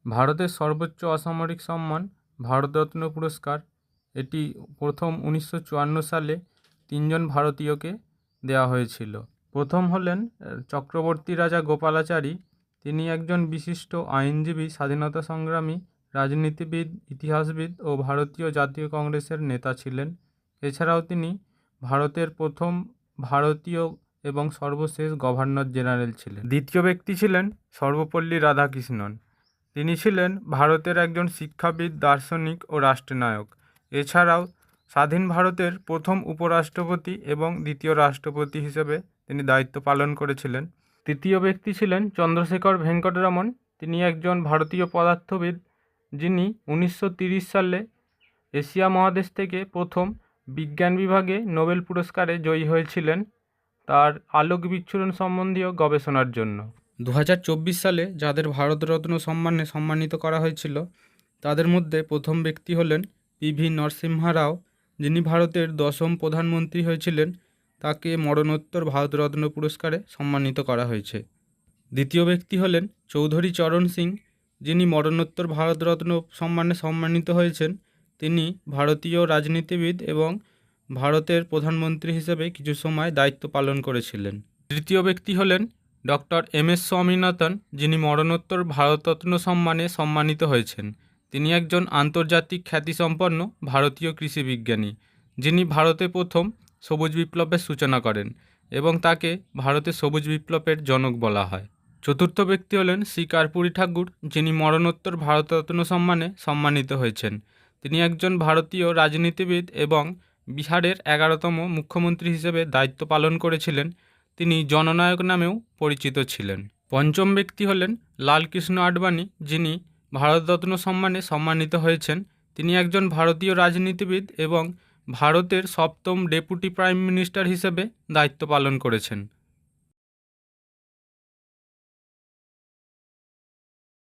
ভারতের সর্বোচ্চ অসামরিক সম্মান ভারতরত্ন পুরস্কার, এটি প্রথম 1954 সালে তিনজন ভারতীয়কে দেওয়া হয়েছিল। প্রথম হলেন চক্রবর্তী রাজা গোপালাচারী। তিনি একজন বিশিষ্ট আইনজীবী, স্বাধীনতা সংগ্রামী, রাজনীতিবিদ, ইতিহাসবিদ ও ভারতীয় জাতীয় কংগ্রেসের নেতা ছিলেন। এছাড়াও তিনি ভারতের প্রথম ভারতীয় এবং সর্বশেষ গভর্নর জেনারেল ছিলেন। দ্বিতীয় ব্যক্তি ছিলেন সর্বপল্লী রাধাকৃষ্ণন। তিনি ছিলেন ভারতের একজন শিক্ষাবিদ, দার্শনিক ও রাষ্ট্রনায়ক। এছাড়াও স্বাধীন ভারতের প্রথম উপরাষ্ট্রপতি এবং দ্বিতীয় রাষ্ট্রপতি হিসেবে তিনি দায়িত্ব পালন করেছিলেন। তৃতীয় ব্যক্তি ছিলেন চন্দ্রশেখর ভেঙ্কটরমন। তিনি একজন ভারতীয় পদার্থবিদ, যিনি 1930 সালে এশিয়া মহাদেশ থেকে প্রথম বিজ্ঞান বিভাগে নোবেল পুরস্কারে জয়ী হয়েছিলেন তার আলোক বিচ্ছুরণ সম্বন্ধীয় গবেষণার জন্য। 2024 সালে যাদের ভারতরত্ন সম্মানে সম্মানিত করা হয়েছিল তাদের মধ্যে প্রথম ব্যক্তি হলেন পিভি নরসিম্হা রাও, যিনি ভারতের 10ম প্রধানমন্ত্রী হয়েছিলেন। তাকে মরণোত্তর ভারতরত্ন পুরস্কারে সম্মানিত করা হয়েছে। দ্বিতীয় ব্যক্তি হলেন চৌধুরী চরণ সিং, যিনি মরণোত্তর ভারতরত্ন সম্মানে সম্মানিত হয়েছেন। তিনি ভারতীয় রাজনীতিবিদ এবং ভারতের প্রধানমন্ত্রী হিসেবে কিছু সময় দায়িত্ব পালন করেছিলেন। তৃতীয় ব্যক্তি হলেন ডক্টর এম.এস. স্বামীনাথন, যিনি মরণোত্তর ভারতরত্ন সম্মানে সম্মানিত হয়েছেন। তিনি একজন আন্তর্জাতিক খ্যাতিসম্পন্ন ভারতীয় কৃষি বিজ্ঞানী, যিনি ভারতে প্রথম সবুজ বিপ্লবের সূচনা করেন এবং তাকে ভারতের সবুজ বিপ্লবের জনক বলা হয়। চতুর্থ ব্যক্তি হলেন শ্রী কর্পূরী ঠাকুর, যিনি মরণোত্তর ভারতরত্ন সম্মানে সম্মানিত হয়েছেন। তিনি একজন ভারতীয় রাজনীতিবিদ এবং বিহারের 11তম মুখ্যমন্ত্রী হিসেবে দায়িত্ব পালন করেছিলেন। তিনি জননায়ক নামেও পরিচিত ছিলেন। পঞ্চম ব্যক্তি হলেন লালকৃষ্ণ আডবাণী, যিনি ভারতরত্ন সম্মানে সম্মানিত হয়েছেন। তিনি একজন ভারতীয় রাজনীতিবিদ এবং ভারতের 7ম ডেপুটি প্রাইম মিনিস্টার হিসেবে দায়িত্ব পালন করেছেন।